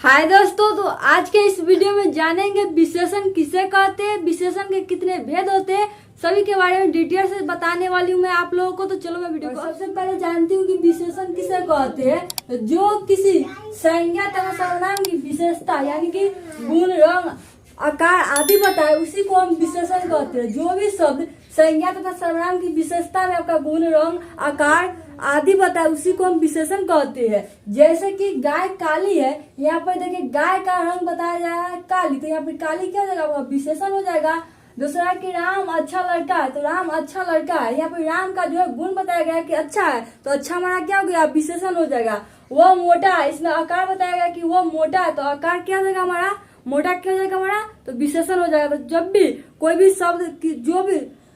हाय दोस्तों, तो आज के इस वीडियो में जानेंगे विशेषण किसे कहते हैं, विशेषण के कितने भेद होते हैं, सभी के बारे में डिटेल से बताने वाली हूँ मैं आप लोगों को। तो चलो मैं वीडियो को सबसे पहले जानती हूँ कि विशेषण किसे कहते हैं। जो किसी संज्ञा तथा सर्वनाम की विशेषता यानी कि गुण, रंग, आकार आदि बताए उसी को हम विशेषण कहते हैं। जो भी शब्द संज्ञा तथा सर्वनाम की विशेषता में आपका गुण, रंग, आकार आदि बताए उसी को हम विशेषण कहते हैं। जैसे कि गाय काली है, यहाँ पर देखिए गाय का रंग बताया जा रहा है काली, तो यहाँ पर काली क्या हो जाएगा, विशेषण हो जाएगा। दूसरा कि राम अच्छा लड़का है, तो राम अच्छा लड़का है, यहाँ पर राम का जो है गुण बताया गया कि अच्छा है, तो अच्छा हमारा क्या हो गया, विशेषण हो जाएगा। वो मोटा है, इसमें आकार बताया गया कि वो मोटा है, तो आकार क्या हो जाएगा हमारा, मोटा क्या हो जाएगा हमारा, तो विशेषण हो जाएगा। तो जब भी कोई भी शब्द की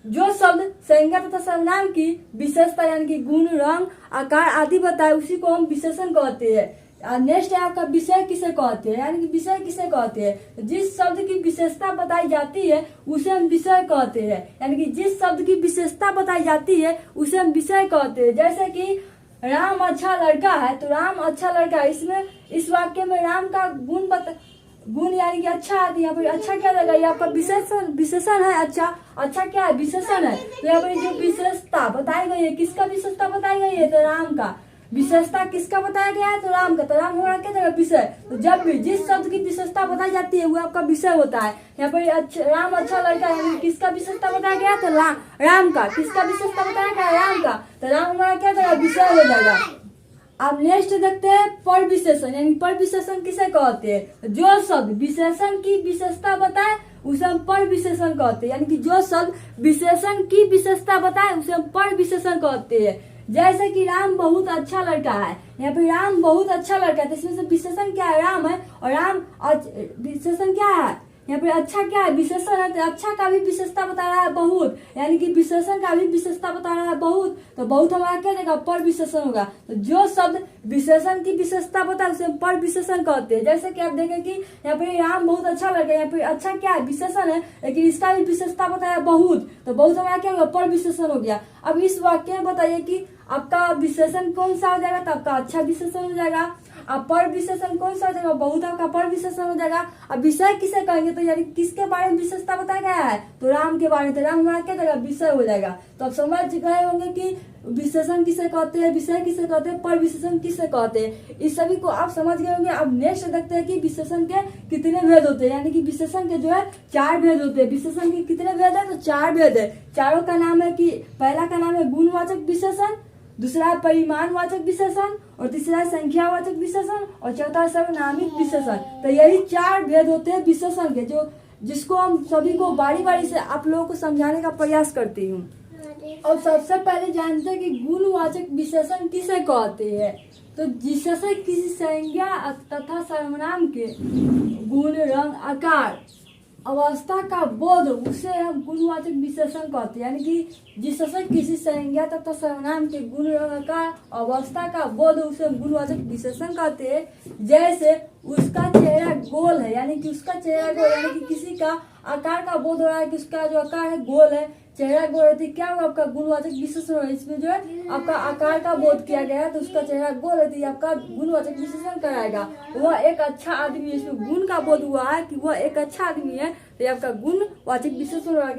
जो शब्द संज्ञा तथा सर्वनाम की विशेषता यानी कि गुण, रंग, आकार आदि बताए उसी को हम विशेषण कहते हैं। नेक्स्ट है आपका विषय किसे कहते हैं, यानी कि विषय किसे कहते हैं। जिस शब्द की विशेषता बताई जाती है उसे हम विषय कहते हैं, यानी कि जिस शब्द की विशेषता बताई जाती है उसे हम विषय कहते हैं। जैसे कि राम अच्छा लड़का है, तो राम अच्छा लड़का है, इसमें इस वाक्य में राम का गुण यानी कि अच्छा है, तो यहाँ पर अच्छा क्या लगेगा, ये आपका विशेषण है। अच्छा क्या है, विशेषण है। तो यहाँ पर जो विशेषता बताई गई है, किसका विशेषता बताई गई है, तो राम का विशेषता किसका बताया गया है, तो राम का। तो राम हमारा क्या जगह विषय। तो जब भी जिस शब्द की विशेषता बताई जाती है वो आपका विषय होता है। यहाँ पर राम अच्छा लड़का है, किसका विशेषता बताया गया, तो राम का। किसका विशेषता बताया गया, राम का, तो राम हमारा क्या जगह विषय हो जाएगा। अब नेक्स्ट देखते हैं पर विशेषण, यानी पर विशेषण किसे कहते हैं। जो शब्द विशेषण की विशेषता बताए उसे हम पर विशेषण कहते हैं, यानी कि जो शब्द विशेषण की विशेषता बताए उसे हम पर विशेषण कहते हैं। जैसे कि राम बहुत अच्छा लड़का है, यहाँ पे राम बहुत अच्छा लड़का है, तो इसमें से विशेषण क्या है, राम है, और राम विशेषण क्या है, यहाँ पे अच्छा क्या है, विशेषण है, तो अच्छा का भी विशेषता बता रहा है बहुत, यानी कि विशेषण का भी विशेषता बता रहा है बहुत, तो बहुत हमारा क्या देगा, पर विशेषण होगा। तो जो शब्द विशेषण की विशेषता बताए उसे हम पर विशेषण कहते हैं। जैसे कि आप देखें कि यहाँ पे राम बहुत अच्छा लड़का है, यहाँ पे अच्छा क्या है, विशेषण है, लेकिन इसका भी विशेषता बताया बहुत, तो बहुत हमारा क्या होगा, पर विशेषण हो गया। अब इस वाक्य में बताइए कि आपका विशेषण कौन सा हो जाएगा, तो आपका अच्छा विशेषण हो जाएगा। अब पर विशेषण कौन सा हो जाएगा, बहुत आपका पर विशेषण हो जाएगा। अब विषय किसे कहेंगे, तो यानी किसके बारे में विशेषता बताया गया है, तो राम के बारे में, तो राम हमारा क्या जाएगा, विषय हो जाएगा। तो आप समझ गए होंगे कि विशेषण किसे कहते हैं, विषय किसे कहते हैं, पर विशेषण किसे कहते हैं, इस सभी को आप समझ गए होंगे। अब नेक्स्ट देखते हैं कि विशेषण के कितने भेद होते हैं, यानी कि विशेषण के जो है 4 भेद होते हैं। विशेषण के कितने भेद है, तो 4 भेद है। चारों का नाम है कि पहला का नाम है गुणवाचक विशेषण, दूसरा है परिमाणवाचक विशेषण, और तीसरा है संख्यावाचक विशेषण, और चौथा है सर्वनामिक विशेषण। तो यही 4 भेद होते हैं विशेषण के, जिसको हम सभी को बारी बारी से आप लोगों को समझाने का प्रयास करती हूँ। और सबसे पहले जानते हैं कि गुणवाचक विशेषण किसे कहते हैं। तो जिससे किसी संज्ञा तथा सर्वनाम के गुण, रंग, आकार, अवस्था का बोध उसे हम गुणवाचक विशेषण कहते हैं, यानी कि जिससे किसी संज्ञा तथा सर्वनाम के गुण, रंग का अवस्था का बोध उसे हम गुणवाचक विशेषण कहते हैं। जैसे उसका चेहरा गोल है, यानी कि उसका चेहरा गोल, यानी कि किसी का आकार का बोध हो रहा है कि उसका जो आकार है गोल है, चेहरा गोल है, क्या होगा, आपका गुणवाचक विशेषण होगा। इसमें जो है आपका आकार का बोध किया गया है, तो उसका चेहरा गोल है, तो आपका गुणवाचक विशेषण कराएगा। वह एक अच्छा आदमी है, इसमें गुण का बोध हुआ है कि वह एक अच्छा आदमी है, तो आपका गुणवाचक विशेषण होगा।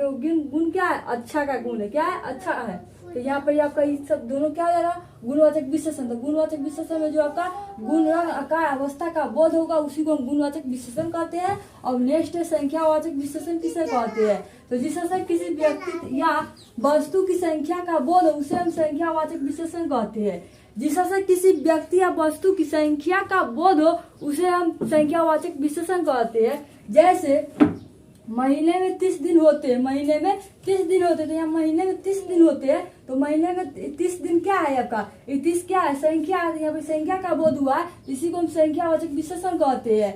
गुण क्या है, अच्छा का गुण है, क्या है, अच्छा है। तो यहाँ पर आपका ये सब दोनों क्या हो जाएगा, गुणवाचक विशेषण। तो गुणवाचक विशेषण में जो आपका गुण, रंग, आकार, अवस्था का बोध होगा उसी को हम गुणवाचक विशेषण कहते हैं। और नेक्स्ट है संख्यावाचक विशेषण किसे कहते हैं। तो जिससे किसी व्यक्ति या वस्तु की संख्या का बोध उसे हम संख्यावाचक विशेषण कहते हैं। जिससे किसी व्यक्ति या वस्तु की संख्या का बोध हो उसे हम संख्यावाचक विशेषण कहते हैं। जैसे महीने में 30 दिन होते हैं, महीने में 30 दिन होते हैं, तो यहाँ महीने में 30 दिन होते हैं, तो महीने में 30 दिन क्या है आपका, 30 क्या है, संख्या है, यहाँ पे संख्या का बोध हुआ है, इसी को हम संख्यावाचक विशेषण कहते हैं।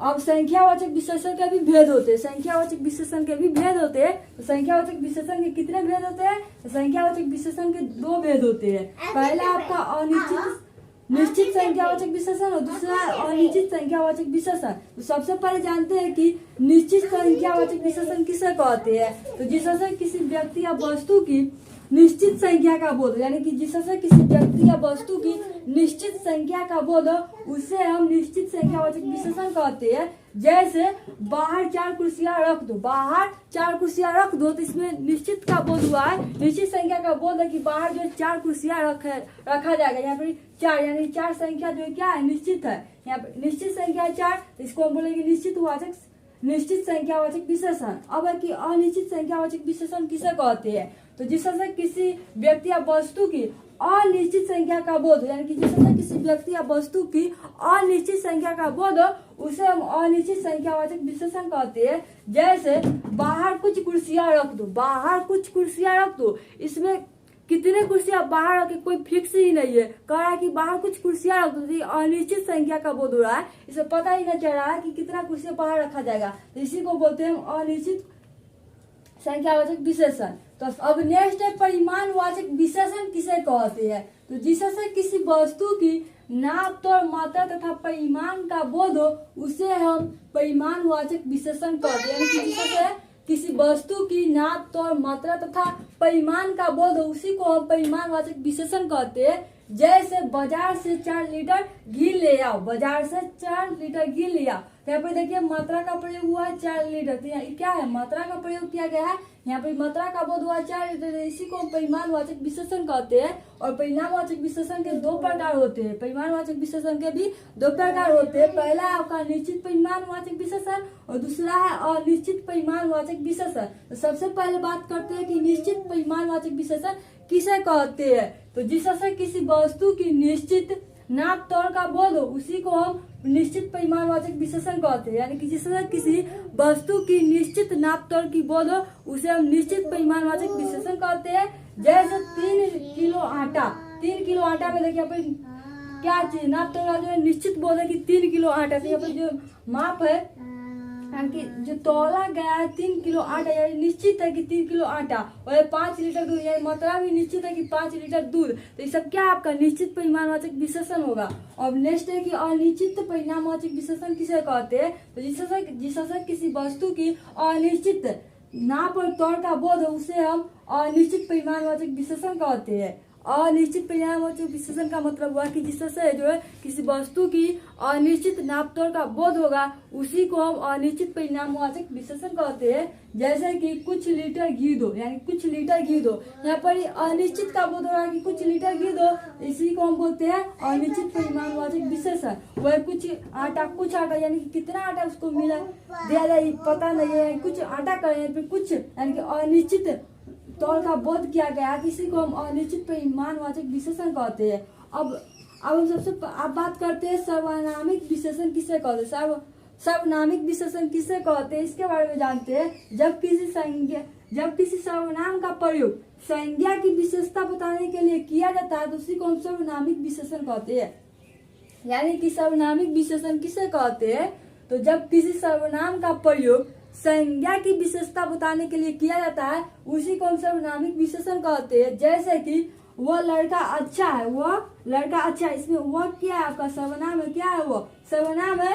अब संख्यावाचक विशेषण के भी भेद होते हैं, संख्यावाचक विशेषण के भी भेद होते हैं। तो संख्यावाचक विशेषण के कितने भेद होते हैं, तो संख्यावाचक विशेषण के 2 भेद होते हैं। पहला आपका अनिश्चित निश्चित संख्यावाचक विशेषण और दूसरा अनिश्चित संख्यावाचक विशेषण। तो सबसे पहले जानते हैं कि निश्चित संख्यावाचक विशेषण किसे कहते हैं। तो जिससे किसी व्यक्ति या वस्तु की निश्चित संख्या का बोध, यानी कि जिससे किसी व्यक्ति या वस्तु की निश्चित संख्या का बोध हो उसे हम निश्चित संख्यावाचक विशेषण कहते हैं। जैसे बाहर 4 कुर्सियां रख दो, बाहर 4 कुर्सियां रख दो, तो इसमें निश्चित का बोध हुआ है, निश्चित संख्या का बोध है कि बाहर जो 4 कुर्सियां रखा जाएगा। यहाँ पर 4 यानी 4 संख्या जो क्या है निश्चित है, यहाँ पर निश्चित संख्या 4, इसको हम बोलेंगे निश्चित संख्यावाचक विशेषण। अब है कि अनिश्चित संख्यावाचक विशेषण किसे कहते हैं, तो जिससे किसी व्यक्ति या वस्तु की अनिश्चित संख्या का बोध, यानी कि जिससे किसी व्यक्ति या वस्तु की अनिश्चित संख्या का बोध हो उसे हम अनिश्चित संख्यावाचक विशेषण कहते हैं। जैसे बाहर कुछ कुर्सियां रख दो, बाहर कुछ कुर्सियां रख दो, इसमें कितने कुर्सियां बाहर रखे कोई फिक्स ही नहीं है, कह रहा है कि बाहर कुछ कुर्सियां रख दो, अनिश्चित संख्या का बोध हो रहा है, इसे पता ही नहीं चल रहा है कि कितना कुर्सियां बाहर रखा जाएगा, तो इसी को बोलते हैं अनिश्चित संख्यावाचक विशेषण। तो अब नेक्स्ट है परिमाणवाचक विशेषण किसे कहते हैं, तो जिससे किसी वस्तु की नाप तोड़ मात्रा तथा परिमाण का बोध हो उसे हम परिमाणवाचक विशेषण कहते हैं। यानी कि जिससे किसी वस्तु की नाप तोड़ मात्रा तथा परिमाण का बोध हो उसी को हम परिमाणवाचक विशेषण कहते हैं। जैसे बाजार से 4 लीटर घी ले आओ, बाजार से 4 लीटर घी ले आओ, यहाँ पे देखिए मात्रा का प्रयोग हुआ है 4 लीटर, तो यहाँ क्या है मात्रा का प्रयोग किया गया है, यहाँ पे मात्रा का बोध हुआ 4 लीटर, इसी को परिमाणवाचक विशेषण कहते हैं। और परिमाणवाचक विशेषण के 2 प्रकार होते हैं, परिमाणवाचक विशेषण के भी 2 प्रकार होते हैं। पहला है आपका निश्चित परिमाणवाचक विशेषण और दूसरा है अनिश्चित परिमाणवाचक विशेषण। तो सबसे पहले बात करते हैं कि निश्चित परिमाणवाचक विशेषण किसे कहते हैं, तो जिससे किसी वस्तु की निश्चित नाप तोड़ का बोध हो उसी को हम निश्चित परिमाणवाचक विशेषण कहते हैं। यानी कि जिससे किसी वस्तु की निश्चित नाप तोड़ की बोध हो उसे हम निश्चित परिमाणवाचक विशेषण कहते हैं। जैसे 3 किलो आटा, 3 किलो आटा में देखिए यहाँ पर क्या चीज नाप तोड़ जो है निश्चित बोध है कि 3 किलो आटा, तो यहाँ पर जो माप है कि जो तोला गया है 3 किलो आटा, यानी निश्चित है कि 3 किलो आटा, और 5 लीटर दूध, यानी मात्रा भी निश्चित है कि 5 लीटर दूध, तो ये सब क्या आपका निश्चित परिमाणवाचक विशेषण होगा। और नेक्स्ट है कि अनिश्चित परिमाणवाचक विशेषण किसे कहते हैं, तो जिससे किसी वस्तु की अनिश्चित नाप और तोड़ का बोध हो उसे हम अनिश्चित परिमाणवाचक विशेषण कहते हैं। अनिश्चित परिमाणवाचक विशेषण का मतलब हुआ कि जिससे जो है किसी वस्तु की अनिश्चित नाप तोड़ का बोध होगा उसी को हम अनिश्चित परिमाणवाचक विशेषण कहते हैं। जैसे कि कुछ लीटर घी दो, यानी कुछ लीटर घी दो, यहाँ पर अनिश्चित का बोध हो रहा है कि कुछ लीटर घी दो, इसी को हम बोलते हैं अनिश्चित परिमाणवाचक विशेषण। वह कुछ आटा यानी कि कितना आटा उसको मिला दिया जाए पता नहीं है, कुछ आटा का कुछ यानी कि अनिश्चित तौर का बोध किया गया, किसी को हम अनिश्चित परिमाणवाचक विशेषण कहते हैं। अब हम सबसे बात करते हैं सर्वनामिक विशेषण किसे कहते हैं। सर्वनामिक विशेषण किसे कहते हैं इसके बारे में जानते हैं। जब किसी सर्वनाम का प्रयोग संज्ञा की विशेषता बताने के लिए किया जाता है तो उसी को हम सर्वनामिक विशेषण कहते हैं। यानी कि सर्वनामिक विशेषण किसे कहते हैं, तो जब किसी सर्वनाम का प्रयोग संज्ञा की विशेषता बताने के लिए किया जाता है उसी को हम सर्वनामिक विशेषण कहते हैं। जैसे कि वह लड़का अच्छा है, वह लड़का अच्छा है, इसमें वह क्या है आपका सर्वनाम है, क्या है वो सर्वनाम है,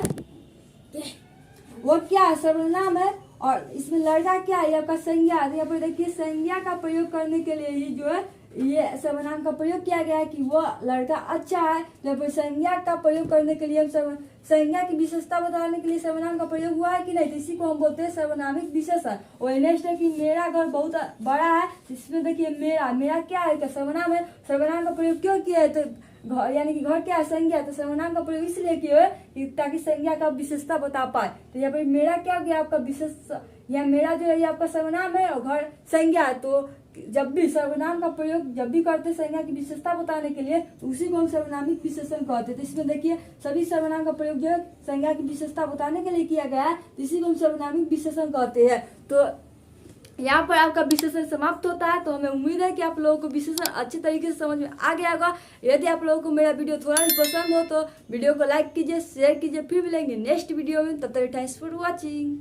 वो क्या है सर्वनाम है, और इसमें लड़का क्या है आपका संज्ञा है। यहाँ पर देखिए संज्ञा का प्रयोग करने के लिए ही जो है ये सर्वनाम का प्रयोग किया गया है कि वह लड़का अच्छा है। जब संज्ञा का प्रयोग करने के लिए हम संज्ञा की विशेषता बताने के लिए सर्वनाम का प्रयोग हुआ है कि नहीं, तो इसी को हम बोलते हैं सर्वनामिक विशेषण। और नेक्स्ट है कि मेरा घर बहुत बड़ा है, इसमें देखिए मेरा क्या है क्या सर्वनाम है, सर्वनाम का प्रयोग क्यों किया है, तो घर यानी कि घर क्या है संज्ञा, तो सर्वनाम का प्रयोग इसलिए किया है ताकि संज्ञा का विशेषता बता पाए। तो यहाँ पर मेरा क्या हो गया आपका विशेष, या मेरा जो है ये आपका सर्वनाम है और घर संज्ञा है। तो जब भी सर्वनाम का प्रयोग जब भी करते संज्ञा की विशेषता बताने के लिए उसी को हम सर्वनामिक विशेषण कहते हैं। तो इसमें देखिए सभी सर्वनाम का प्रयोग जो है संज्ञा की विशेषता बताने के लिए किया गया है, तो इसी को हम सर्वनामिक विशेषण कहते हैं। तो यहाँ पर आपका विशेषण समाप्त होता है। तो हमें उम्मीद है कि आप लोगों को विशेषण अच्छी तरीके से समझ में आ गया होगा। यदि आप लोगों को मेरा वीडियो थोड़ा भी पसंद हो तो वीडियो को लाइक कीजिए, शेयर कीजिए। फिर मिलेंगे नेक्स्ट वीडियो में, तब तक थैंक्स फॉर वॉचिंग।